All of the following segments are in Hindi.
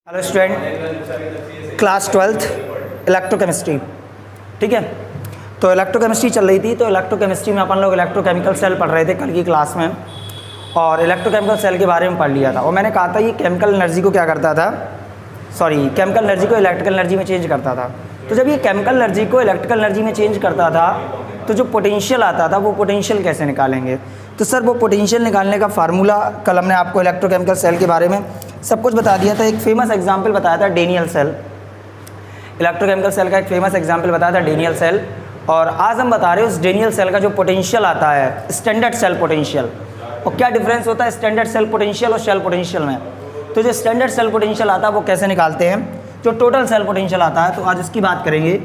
Hello student, class 12th electrochemistry. ठीक है, तो इलेक्ट्रोकेमिस्ट्री चल रही थी। तो इलेक्ट्रोकेमिस्ट्री में अपन लोग इलेक्ट्रोकेमिकल सेल पढ़ रहे थे कल की क्लास में, और इलेक्ट्रोकेमिकल सेल के बारे में पढ़ लिया था। और मैंने कहा था ये केमिकल एनर्जी को क्या करता था, केमिकल एनर्जी को इलेक्ट्रिकल एनर्जी में चेंज करता था। तो जब ये केमिकल एनर्जी को इलेक्ट्रिकल एनर्जी में चेंज करता था तो जो पोटेंशियल आता था वो पोटेंशियल कैसे निकालेंगे। तो सर वो पोटेंशियल निकालने का फार्मूला कल हमने आपको इलेक्ट्रोकेमिकल सेल के बारे में सब कुछ बता दिया था। एक फेमस एग्जांपल बताया था डेनियल सेल, इलेक्ट्रोकेमिकल सेल का एक फेमस एग्जांपल बताया था डेनियल सेल। और आज हम बता रहे हैं उस डेनियल सेल का जो पोटेंशियल आता है, स्टैंडर्ड सेल पोटेंशियल। और क्या डिफरेंस होता है स्टैंडर्ड सेल पोटेंशियल और शेल पोटेंशियल में। तो जो स्टैंडर्ड सेल पोटेंशियल आता है वो कैसे निकालते हैं, जो टोटल सेल पोटेंशियल आता है, तो आज उसकी बात करेंगे।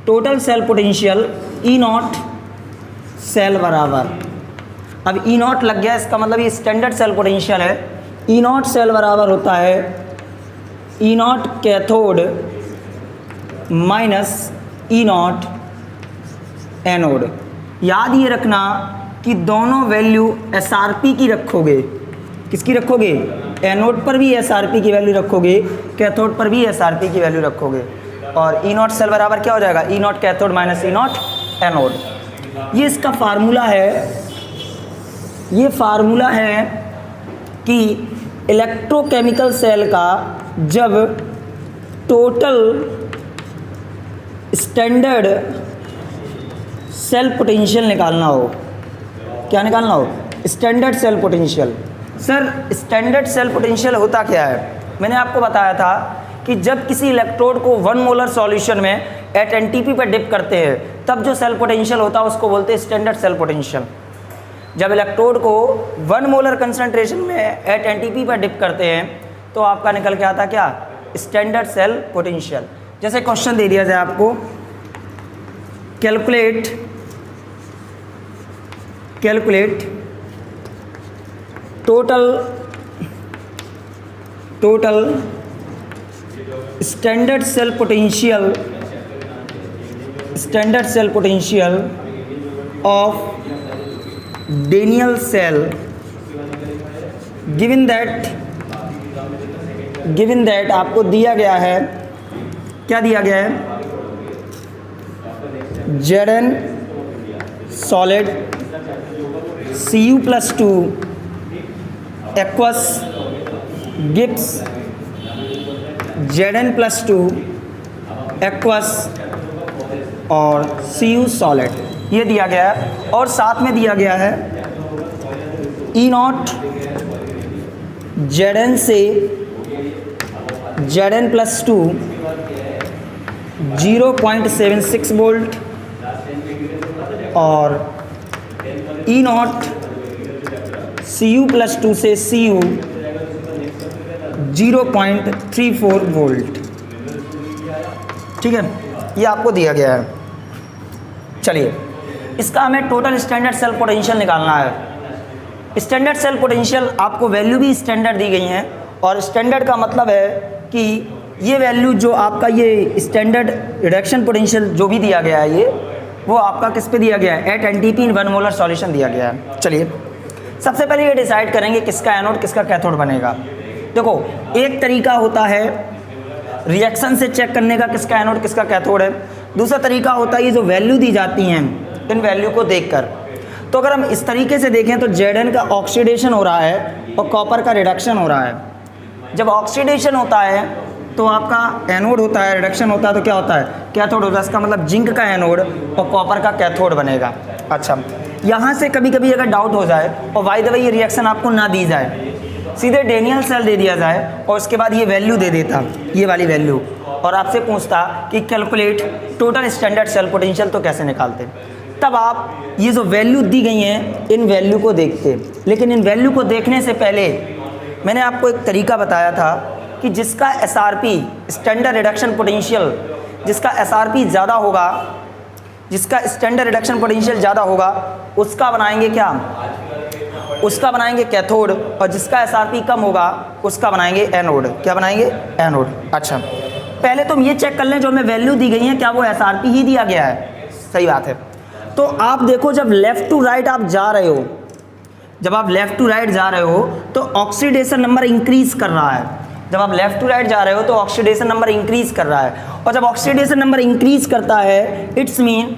Total cell potential E not cell बराबर, अब ई नॉट लग गया, इसका मतलब ये स्टैंडर्ड सेल पोटेंशियल है। ई नॉट सेल बराबर होता है E naught cathode minus E naught anode. याद ये रखना कि दोनों वैल्यू एसआरपी की रखोगे। किसकी रखोगे, एनोड पर भी एसआरपी की वैल्यू रखोगे, कैथोड पर भी एसआरपी की वैल्यू रखोगे। और ई नॉट सेल बराबर क्या हो जाएगा, E naught cathode minus E naught anode. ये इसका फार्मूला है, ये फार्मूला है कि इलेक्ट्रोकेमिकल सेल का जब टोटल स्टैंडर्ड सेल पोटेंशियल निकालना हो, क्या निकालना हो, standard cell potential. Sir standard cell potential होता क्या है, मैंने आपको बताया था कि जब किसी इलेक्ट्रोड को 1 मोलर सॉल्यूशन में एट एनटीपी पर डिप करते हैं तब जो सेल पोटेंशियल होता है उसको बोलते हैं स्टैंडर्ड सेल पोटेंशियल। जब इलेक्ट्रोड को 1 मोलर कंसंट्रेशन में एट एनटीपी पर डिप करते हैं तो आपका निकल के आता क्या, स्टैंडर्ड सेल पोटेंशियल। जैसे क्वेश्चन दे दिया जाए आपको, calculate total standard cell potential of Daniell cell given that आपको दिया गया है, क्या दिया गया है, Zn solid Cu+2 aqueous gives Zn+2 aqueous और Cu सॉलिड, ये दिया गया है। और साथ में दिया गया है ई नॉट Zn से Zn+2 0.76 वोल्ट और ई नॉट Cu+2 से Cu 0.34 वोल्ट। ठीक है, ये आपको दिया गया है। चलिए इसका हमें टोटल स्टैंडर्ड सेल पोटेंशियल निकालना है। स्टैंडर्ड सेल पोटेंशियल आपको वैल्यू भी स्टैंडर्ड दी गई हैं, और स्टैंडर्ड का मतलब है कि ये वैल्यू जो आपका ये स्टैंडर्ड रिडक्शन पोटेंशियल जो भी दिया गया है, ये वो आपका किस पे दिया गया है, at NTP in 1 molar solution दिया गया है। चलिए सबसे पहले ये डिसाइड करेंगे किसका एनोड किसका कैथोड बनेगा। देखो एक तरीका होता है रिएक्शन से चेक करने का किसका एनोड किसका कैथोड है, दूसरा तरीका होता है ये जो वैल्यू दी जाती हैं इन वैल्यू को देखकर। तो अगर हम इस तरीके से देखें तो Zn का ऑक्सीडेशन हो रहा है और कॉपर का रिडक्शन हो रहा है। जब ऑक्सीडेशन होता है तो आपका एनोड होता है, रिडक्शन होता है तो क्या होता है, कैथोड होता है। इसका मतलब जिंक का एनोड और कॉपर का कैथोड बनेगा। अच्छा, यहाँ से कभी कभी अगर डाउट हो जाए और बाय द वे ये रिएक्शन आपको ना दी जाए, सीधे डेनियल सेल दे दिया जाए और उसके बाद ये वैल्यू दे देता, ये वाली वैल्यू, और आपसे पूछता कि calculate total standard cell potential, तो कैसे निकालते, तब आप ये जो वैल्यू दी गई हैं इन वैल्यू को देखते। लेकिन इन वैल्यू को देखने से पहले मैंने आपको एक तरीका बताया था कि जिसका एसआरपी स्टैंडर्ड रिडक्शन पोटेंशियल, जिसका एसआरपी ज़्यादा होगा, जिसका स्टैंडर्ड रिडक्शन पोटेंशियल ज़्यादा होगा उसका बनाएंगे क्या, उसका बनाएंगे कैथोड, और जिसका एसआरपी कम होगा उसका बनाएंगे एनोड। क्या बनाएंगे, एनोड। अच्छा पहले तुम ये चेक कर लें जो हमें वैल्यू दी गई है क्या वो एसआरपी ही दिया गया है, सही बात है। तो आप देखो जब लेफ़्ट टू राइट आप जा रहे हो, जब आप लेफ़्ट टू राइट जा रहे हो तो ऑक्सीडेशन नंबर इंक्रीज कर रहा है। जब आप लेफ्ट टू राइट जा रहे हो तो ऑक्सीडेशन नंबर इंक्रीज कर रहा है, और जब ऑक्सीडेशन नंबर इंक्रीज करता है इट्स मीन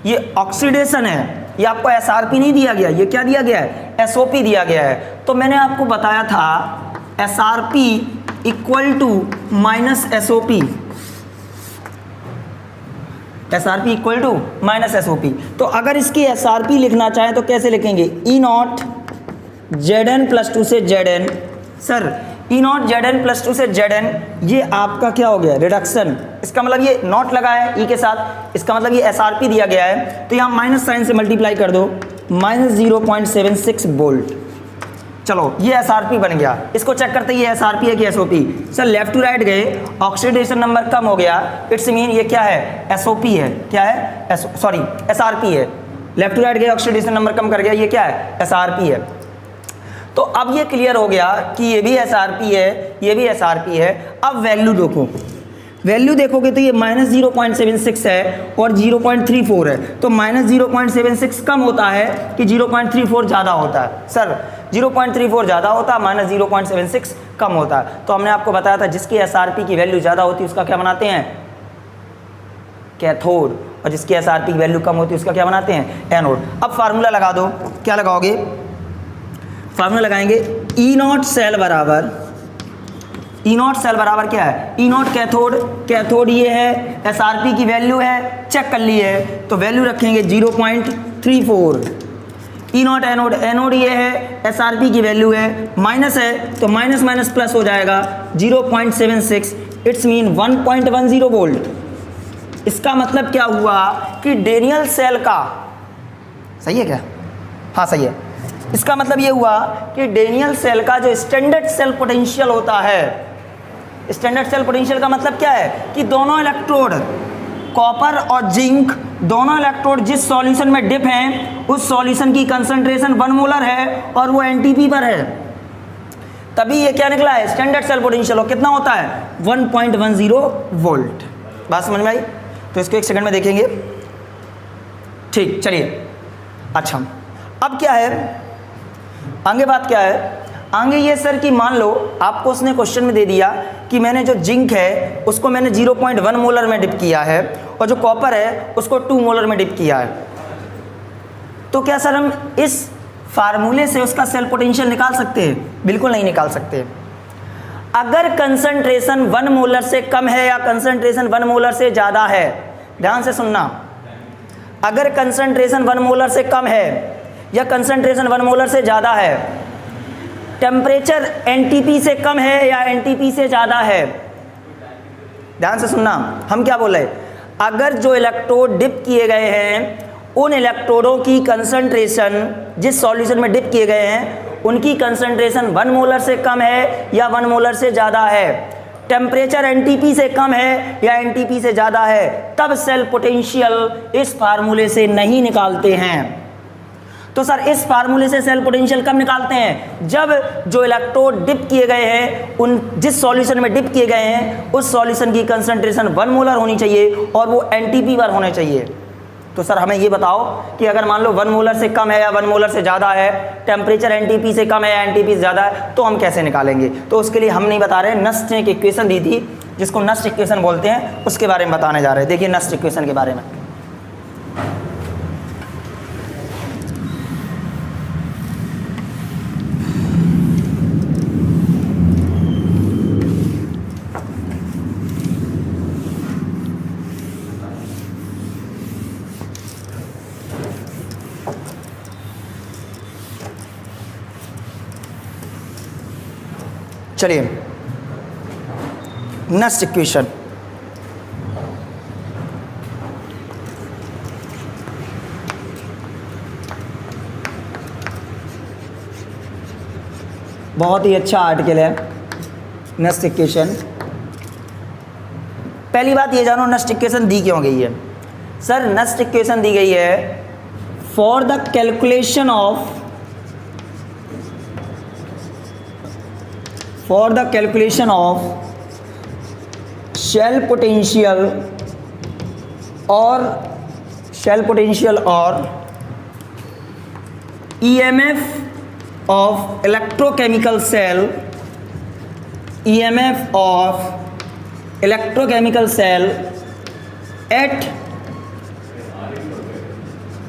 ये ऑक्सीडेशन है। ये आपको एसआरपी नहीं दिया गया, ये क्या दिया गया है, एसओपी दिया गया है। तो मैंने आपको बताया था SRP equal to minus SOP, SRP equal to minus SOP. तो अगर इसकी एसआरपी लिखना चाहें तो कैसे लिखेंगे, E not Z plus two से Z. Sir E not Z plus two से जेड, ये आपका क्या हो गया, रिडक्शन। इसका मतलब ये नॉट लगा है ई के साथ, इसका मतलब ये एसआरपी दिया गया है, तो यहाँ माइनस साइन से मल्टीप्लाई कर दो, माइनस 0.76 वोल्ट। चलो ये एसआरपी बन गया। इसको चेक करते ये एसआरपी है कि SOP. Sir left to right गए, ऑक्सीडेशन नंबर कम हो गया, इट्स मीन ये क्या है, एसओपी है। क्या है, सॉरी एसआरपी है। लेफ्ट टू राइट गए, ऑक्सीडेशन नंबर कम कर गया, ये क्या है, एसआरपी है। तो अब ये क्लियर हो गया कि ये भी एसआरपी है, ये भी एसआरपी है। अब वैल्यू देखो, वैल्यू देखोगे तो ये माइनस 0.76 है और 0.34 है, तो माइनस 0.76 कम होता है कि 0.34 ज़्यादा होता है। सर 0.34 ज़्यादा होता है, माइनस 0.76 कम होता है। तो हमने आपको बताया था जिसकी एसआरपी की वैल्यू ज़्यादा होती है उसका क्या बनाते हैं, कैथोड, और जिसकी एसआरपी की वैल्यू कम होती है उसका क्या बनाते हैं, एनोड। अब फार्मूला लगा दो, क्या लगाओगे, फार्मूला लगाएंगे ई नॉट सेल बराबर, ई नॉट सेल बराबर क्या है, ई नॉट कैथोड, कैथोड ये है, एसआरपी की वैल्यू है, चेक कर ली है तो वैल्यू रखेंगे 0.34। ई नॉट एनोड, एनोड ये है, एसआरपी की वैल्यू है, माइनस है तो माइनस माइनस प्लस हो जाएगा 0.76, इट्स मीन 1.10 वोल्ट। इसका मतलब क्या हुआ कि डेनियल सेल का, सही है क्या, हाँ सही है। इसका मतलब ये हुआ कि डेनियल सेल का जो स्टैंडर्ड सेल पोटेंशियल होता है, स्टैंडर्ड सेल पोटेंशियल का मतलब क्या है कि दोनों इलेक्ट्रोड कॉपर और जिंक, दोनों इलेक्ट्रोड जिस सॉल्यूशन में डिप हैं उस सॉल्यूशन की कंसंट्रेशन 1 मोलर है और वो एनटीपी पर है, तभी ये क्या निकला है, स्टैंडर्ड सेल पोटेंशियल। और कितना होता है, 1.10 वोल्ट। बात समझ में आई? तो इसको एक सेकंड में देखेंगे, ठीक, चलिए। अच्छा अब क्या है, आगे बात क्या है, आगे ये सर कि मान लो आपको उसने क्वेश्चन में दे दिया कि मैंने जो जिंक है उसको मैंने 0.1 मोलर में डिप किया है और जो कॉपर है उसको 2 मोलर में डिप किया है, तो क्या सर हम इस फार्मूले से उसका सेल पोटेंशियल निकाल सकते हैं? बिल्कुल नहीं निकाल सकते। अगर कंसंट्रेशन 1 मोलर से कम है या कंसंट्रेशन 1 मोलर से ज़्यादा है, ध्यान से सुनना, अगर कंसंट्रेशन 1 मोलर से कम है या कंसंट्रेशन 1 मोलर से ज़्यादा है, टेम्परेचर एनटीपी से कम है या एनटीपी से ज़्यादा है, ध्यान से सुनना, हम क्या बोल रहे हैं, अगर जो इलेक्ट्रोड डिप किए गए हैं उन इलेक्ट्रोडों की कंसंट्रेशन जिस सॉल्यूशन में डिप किए गए हैं उनकी कंसंट्रेशन 1 मोलर से कम है या 1 मोलर से ज़्यादा है, टेम्परेचर एनटीपी से कम है या एनटीपी से ज़्यादा है, तब सेल पोटेंशियल इस फार्मूले से नहीं निकालते हैं। तो सर इस फार्मूले से सेल पोटेंशियल कब निकालते हैं, जब जो इलेक्ट्रोड डिप किए गए हैं उन जिस सॉल्यूशन में डिप किए गए हैं उस सॉल्यूशन की कंसंट्रेशन 1 मोलर होनी चाहिए और वो एनटीपी पर होने चाहिए। तो सर हमें ये बताओ कि अगर मान लो 1 मोलर से कम है या 1 मोलर से ज़्यादा है, टेम्परेचर एनटीपी से कम है या एनटीपी से ज़्यादा है, तो हम कैसे निकालेंगे? तो उसके लिए हम नहीं बता रहे, नस्ट ने एक इक्वेशन दी थी जिसको नस्ट इक्वेशन बोलते हैं, उसके बारे में बताने जा रहे हैं। देखिए नस्ट इक्वेशन के बारे में, चलिए नेक्स्ट इक्वेशन, बहुत ही अच्छा आर्टिकल है नेक्स्ट इक्वेशन। पहली बात ये जानो नेक्स्ट इक्वेशन दी क्यों गई है। सर नेक्स्ट इक्वेशन दी गई है for the calculation of cell potential और EMF of electrochemical cell EMF of electrochemical cell at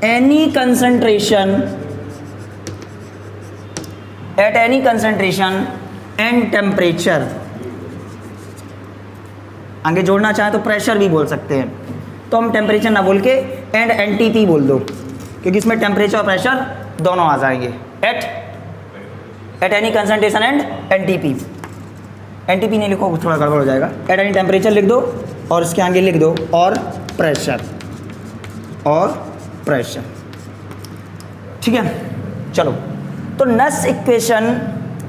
any concentration and temperature। आगे जोड़ना चाहे तो प्रेशर भी बोल सकते हैं, तो हम टेम्परेचर ना बोल के एंड एनटीपी बोल दो, क्योंकि इसमें टेम्परेचर और प्रेशर दोनों आ जाएंगे। Eight any concentration and NTP. NTP नहीं लिखो, थोड़ा गड़बड़ हो जाएगा। एट एनी टेम्परेचर लिख दो और इसके आगे लिख दो और प्रेशर, ठीक है। चलो, तो नस्ट इक्वेशन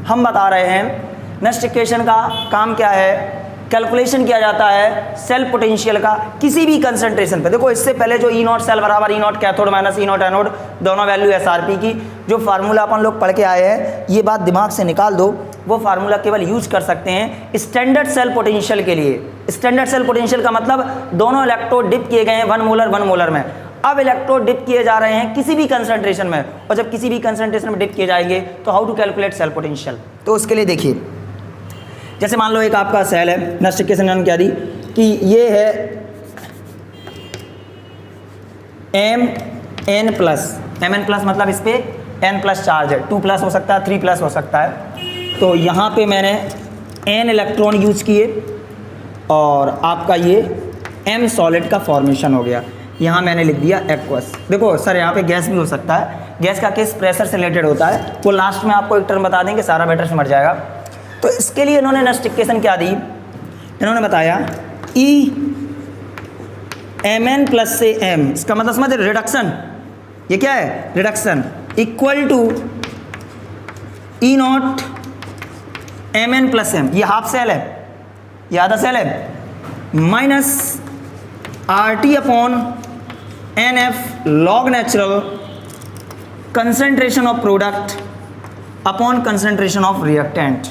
हम बता रहे हैं। नस्ट इक्वेशन का काम क्या है? कैलकुलेशन किया जाता है सेल पोटेंशियल का किसी भी कंसंट्रेशन पे। देखो, इससे पहले जो E0 सेल बराबर E0 cathode minus E0 anode, दोनों वैल्यू SRP की, जो फार्मूला अपन लोग पढ़ के आए हैं, ये बात दिमाग से निकाल दो। वो फार्मूला केवल यूज कर सकते हैं स्टैंडर्ड सेल पोटेंशियल के लिए। स्टैंडर्ड सेल पोटेंशियल का मतलब दोनों इलेक्ट्रोड डिप किए गए हैं 1 मोलर में। अब इलेक्ट्रोड डिप किए जा रहे हैं किसी भी कंसंट्रेशन में, और जब किसी भी कंसंट्रेशन में डिप किए जाएंगे तो how to calculate cell potential. तो उसके लिए देखिए, जैसे मान लो एक आपका सेल है, नस्ट इक्वेशन ने क्या दी कि ये है Mn प्लस मतलब इस पर n+ चार्ज है, 2+ हो सकता है, 3+ हो सकता है। तो यहाँ पे मैंने n इलेक्ट्रॉन यूज किए और आपका ये M सॉलिड का फॉर्मेशन हो गया। यहाँ मैंने लिख दिया एक्वस। देखो सर, यहाँ पे गैस भी हो सकता है, गैस का केस प्रेशर से रिलेटेड होता है, वो लास्ट में आपको एक टर्म बता देंगे, सारा मैटर समझ जाएगा। तो इसके लिए इन्होंने नस्ट इक्वेशन क्या दी? इन्होंने बताया Mn प्लस से M, इसका मतलब समझ रिडक्शन। ये क्या है? Reduction equal to E0 Mn plus M। ये हाफ सेल है, ये आधा सेल है, minus RT upon NF log natural concentration of product upon concentration of reactant.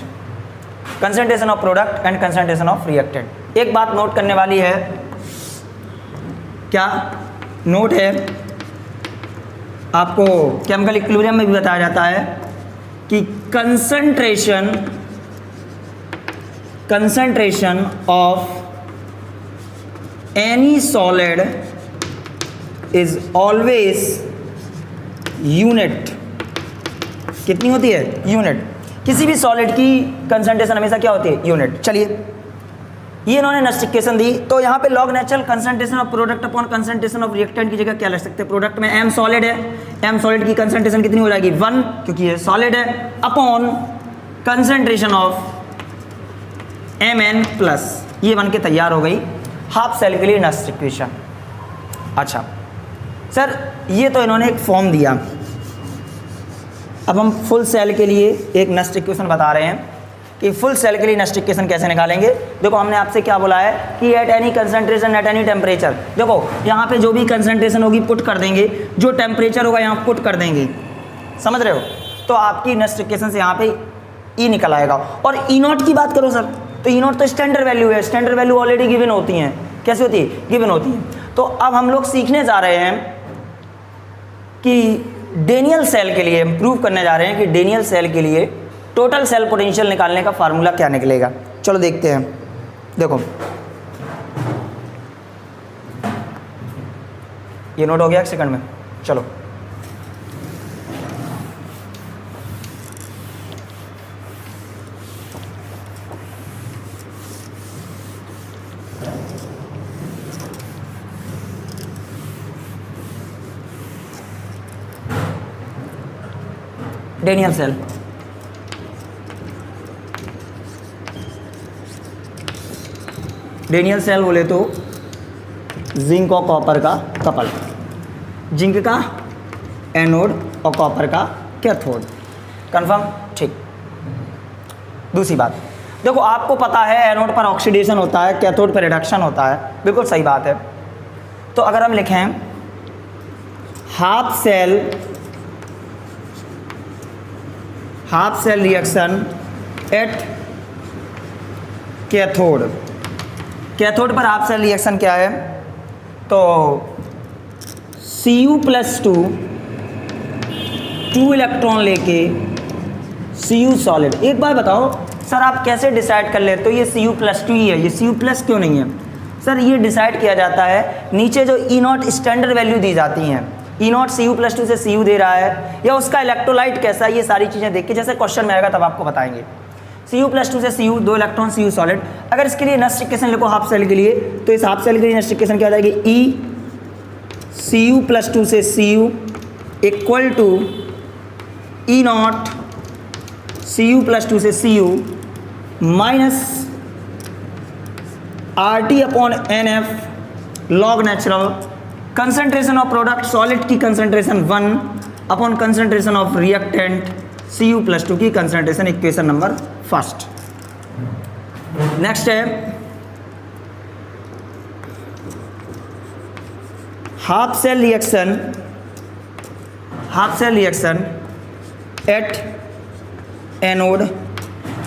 Concentration of product and concentration of reactant. एक बात नोट करने वाली है, क्या नोट है? आपको केमिकल इक्विलिब्रियम में भी बताया जाता है कि concentration of any solid is always unit. कितनी होती है? यूनिट। किसी भी सॉलिड की कंसंट्रेशन हमेशा क्या होती है? यूनिट। चलिए, ये इन्होंने नस्ट इक्वेशन दी, तो यहाँ पे log natural concentration of product upon concentration of reactant की जगह क्या लिख सकते हैं? प्रोडक्ट में M सॉलिड है, M सॉलिड की कंसंट्रेशन कितनी हो जाएगी? 1, क्योंकि ये सॉलिड है, upon concentration of Mn plus, ये बन के तैयार हो गई हाफ सेल के लिए नस्ट इक्वेशन। अच्छा सर, ये तो इन्होंने एक फॉर्म दिया, अब हम फुल सेल के लिए एक नस्ट इक्वेशन बता रहे हैं कि फुल सेल के लिए नस्ट इक्वेशन कैसे निकालेंगे। देखो, हमने आपसे क्या बोला है कि eight any concentration at any temperature. देखो, यहाँ पे जो भी कंसंट्रेशन होगी पुट कर देंगे, जो टेम्परेचर होगा यहाँ पुट कर देंगे, समझ रहे हो? तो आपकी नस्ट इक्वेशन से यहाँ पे E निकल आएगा। और E0 की बात करो सर, तो E0 तो स्टैंडर्ड वैल्यू है, स्टैंडर्ड वैल्यू ऑलरेडी गिवन होती हैं। कैसे होती है? गिवन होती है। तो अब हम लोग सीखने जा रहे हैं कि डेनियल सेल के लिए, प्रूव करने जा रहे हैं कि डेनियल सेल के लिए टोटल सेल पोटेंशियल निकालने का फार्मूला क्या निकलेगा। चलो देखते हैं। देखो, ये नोट हो गया एक सेकंड में। चलो, डेनियल सेल, डेनियल सेल बोले तो जिंक और कॉपर का कपल, जिंक का एनोड और कॉपर का कैथोड। कंफर्म? ठीक। दूसरी बात, देखो आपको पता है एनोड पर ऑक्सीडेशन होता है, कैथोड पर रिडक्शन होता है, बिल्कुल सही बात है। तो अगर हम लिखें half cell reaction at cathode, cathode पर हाफ सेल रिएक्शन क्या है? तो Cu+2 2 इलेक्ट्रॉन लेके Cu सॉलिड। एक बार बताओ, सर आप कैसे डिसाइड कर ले, तो ये Cu+2 ही है, ये Cu+ क्यों नहीं है? सर ये डिसाइड किया जाता है, नीचे जो E0 स्टैंडर्ड वैल्यू दी जाती हैं, E0 Cu+2 से Cu दे रहा है या उसका इलेक्ट्रोलाइट कैसा है, ये सारी चीज़ें देख के जैसे क्वेश्चन में आएगा तब आपको बताएंगे। Cu+2 से Cu 2 इलेक्ट्रॉन Cu सॉलिड। अगर इसके लिए नस्ट इक्वेशन लिखो हाफ सेल के लिए, तो इस हाफ सेल के लिए नस्ट इक्वेशन क्या हो जाएगी, E Cu+2 से Cu equal to E0 Cu+2 से Cu minus RT/NF log natural concentration of product solid की concentration 1 upon concentration of reactant Cu+2 की concentration, equation number first. Next है half cell reaction at anode.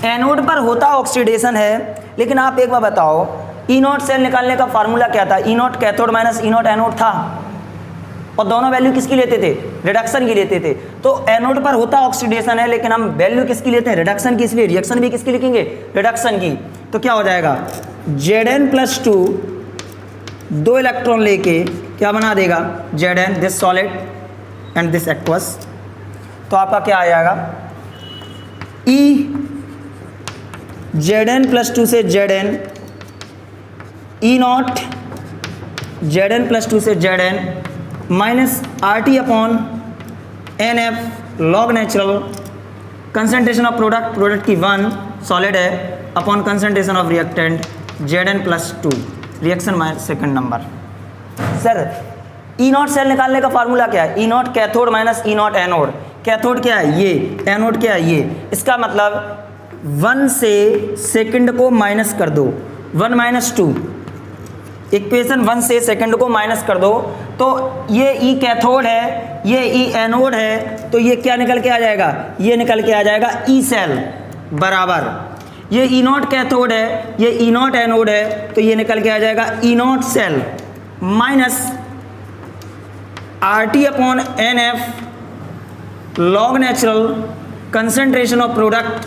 Anode पर होता ऑक्सीडेशन है, लेकिन आप एक बार बताओ E0 सेल निकालने का फार्मूला क्या था? E0 cathode minus E0 anode था, और दोनों वैल्यू किसकी लेते थे? रिडक्शन की लेते थे। तो एनोड पर होता ऑक्सीडेशन है, लेकिन हम वैल्यू किसकी लेते हैं? रिडक्शन की, इसलिए रिएक्शन भी किसकी लिखेंगे? रिडक्शन की। तो क्या हो जाएगा, Zn+2 2 इलेक्ट्रॉन लेके क्या बना देगा, Zn, this solid and this aqueous. तो आपका क्या आ जाएगा, E Zn+2 से Zn, E0 Zn+2 से Zn minus RT/NF log natural concentration of product की 1 सॉलिड है upon concentration of reactant Zn+2 reaction second number. Sir E0 cell निकालने का फार्मूला क्या है? E0 cathode minus E0 anode. Cathode क्या है? ये। एनोड क्या है? ये। इसका मतलब 1 से सेकंड को माइनस कर दो, 1 - 2, इक्वेशन 1 से सेकंड को माइनस कर दो, तो ये E कैथोड है, ये E एनोड है, तो ये क्या निकल के आ जाएगा, ये निकल के आ जाएगा E सेल बराबर, ये E0 कैथोड है, ये E0 एनोड है, तो ये निकल के आ जाएगा E0 cell minus RT/NF log natural concentration of product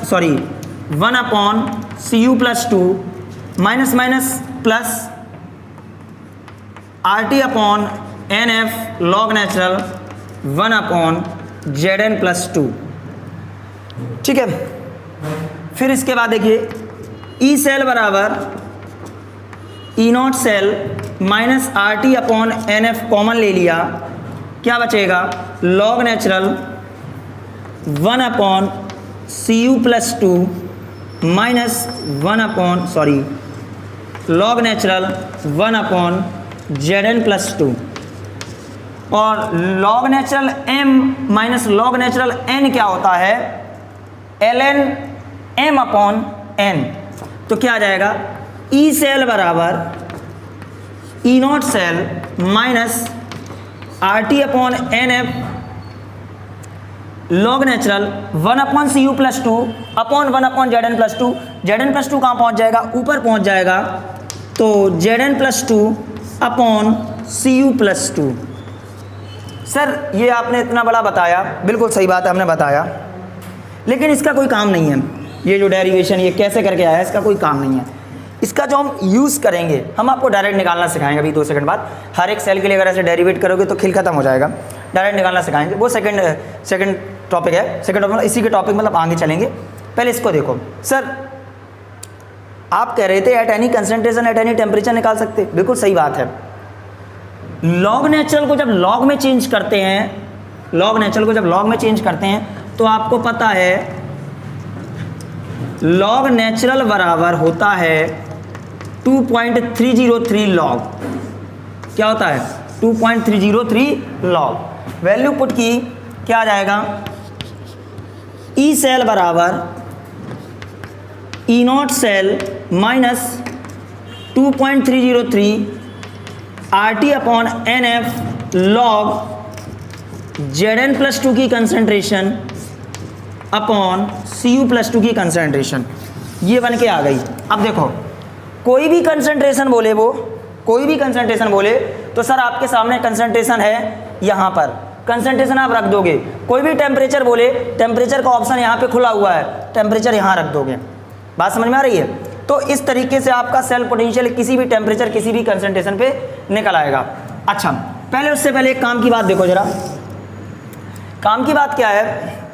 1/Cu+2 minus minus plus RT/NF log natural 1/Zn+2। ठीक है, फिर इसके बाद देखिए E सेल बराबर E0 cell minus RT/NF common ले लिया, क्या बचेगा, log natural 1/Cu+2 minus log natural 1/Zn+2, और log natural m minus log natural n क्या होता है, ln m/n। तो क्या आ जाएगा, E सेल बराबर E0 cell minus RT/NF log natural 1/Cu+2 upon 1/Zn+2। Zn+2 कहाँ पहुँच जाएगा, ऊपर पहुँच जाएगा, तो Zn+2 अपॉन Cu+2। सर ये आपने इतना बड़ा बताया, बिल्कुल सही बात है, हमने बताया, लेकिन इसका कोई काम नहीं है। ये जो डेरिवेशन ये कैसे करके आया, इसका कोई काम नहीं है। इसका जो हम यूज़ करेंगे, हम आपको डायरेक्ट निकालना सिखाएंगे अभी 2 सेकंड बाद। हर एक सेल के लिए अगर ऐसे डेरिवेट करोगे तो खेल खत्म हो जाएगा। डायरेक्ट निकालना सिखाएंगे, वो सेकंड टॉपिक है। सेकंड टॉपिक इसी के टॉपिक मतलब आगे चलेंगे। पहले इसको देखो। सर आप कह रहे थे eight any concentration at any temperature निकाल सकते, बिल्कुल सही बात है। लॉग नेचुरल को जब लॉग में चेंज करते हैं, तो आपको पता है लॉग नेचुरल बराबर होता है 2.303 लॉग। क्या होता है, 2.303 लॉग। वैल्यू पुट की, क्या आ जाएगा, E सेल बराबर E0 cell minus 2.303 RT/NF log Zn+2 की कंसंट्रेशन अपॉन Cu+2 की कंसंट्रेशन, ये बन के आ गई। अब देखो कोई भी कंसंट्रेशन बोले तो सर आपके सामने कंसंट्रेशन है, यहाँ पर कंसंट्रेशन आप रख दोगे। कोई भी टेम्परेचर बोले, टेम्परेचर का ऑप्शन यहाँ पे खुला हुआ है, टेम्परेचर यहाँ रख दोगे। बात समझ में आ रही है? तो इस तरीके से आपका सेल पोटेंशियल किसी भी टेम्परेचर किसी भी कंसंट्रेशन पे निकल आएगा। अच्छा, पहले उससे पहले एक काम की बात देखो जरा। काम की बात क्या है,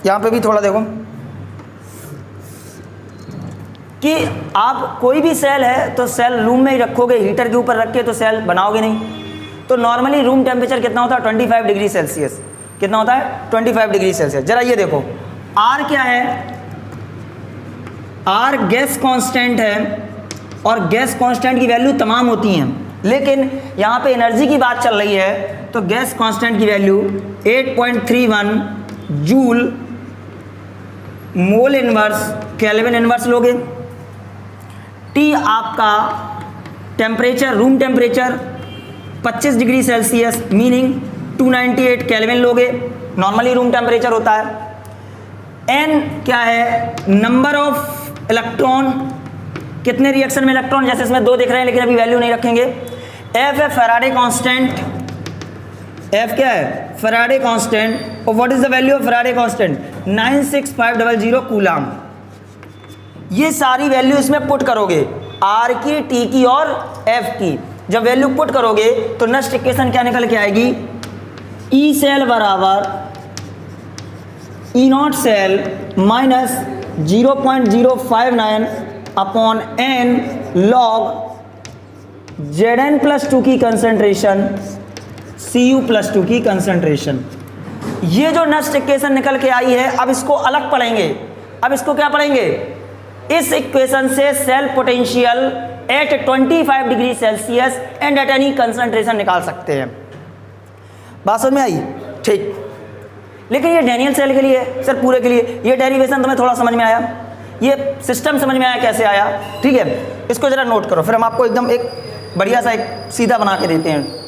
यहाँ पे भी थोड़ा देखो कि आप कोई भी सेल है तो सेल रूम में ही रखोगे, हीटर के ऊपर रख के तो सेल बनाओगे नहीं। तो नॉर्मली रूम टेम्परेचर कितना होता है? 25 डिग्री सेल्सियस। कितना होता है? 25 डिग्री सेल्सियस। जरा ये देखो, आर क्या है? आर गैस कांस्टेंट है, और गैस कांस्टेंट की वैल्यू तमाम होती हैं, लेकिन यहाँ पे एनर्जी की बात चल रही है तो गैस कांस्टेंट की value 8.31 joule mole inverse kelvin inverse लोगे। टी आपका temperature, room temperature 25 degree Celsius meaning 298 kelvin लोगे, नॉर्मली रूम टेम्परेचर होता है। एन क्या है? नंबर ऑफ इलेक्ट्रॉन, कितने रिएक्शन में इलेक्ट्रॉन, जैसे इसमें 2 दिख रहे हैं लेकिन अभी वैल्यू नहीं रखेंगे। एफ है फैराडे कांस्टेंट, एफ क्या है? Faraday constant. और what is the value of Faraday constant? 96500 coulomb. ये सारी वैल्यू इसमें पुट करोगे, आर की, टी की और एफ की। जब वैल्यू पुट करोगे तो नेक्स्ट इक्वेशन क्या निकल के आएगी? ई सेल बराबर E not cell minus 0.059 upon n log Zn plus 2 की कंसंट्रेशन Cu प्लस 2 की कंसंट्रेशन। ये जो नेक्स्ट इक्वेशन निकल के आई है, अब इसको अलग पढ़ेंगे। अब इसको क्या पढ़ेंगे? इस इक्वेशन से cell potential at 25 degree Celsius and at any concentration निकाल सकते हैं। बात समझ में आई? ठीक। लेकिन ये डैनियल सेल के लिए, सर पूरे के लिए, ये डेरिवेशन तुम्हें थोड़ा समझ में आया? ये सिस्टम समझ में आया कैसे आया? ठीक है, इसको जरा नोट करो, फिर हम आपको एकदम एक बढ़िया सा एक सीधा बना के देते हैं।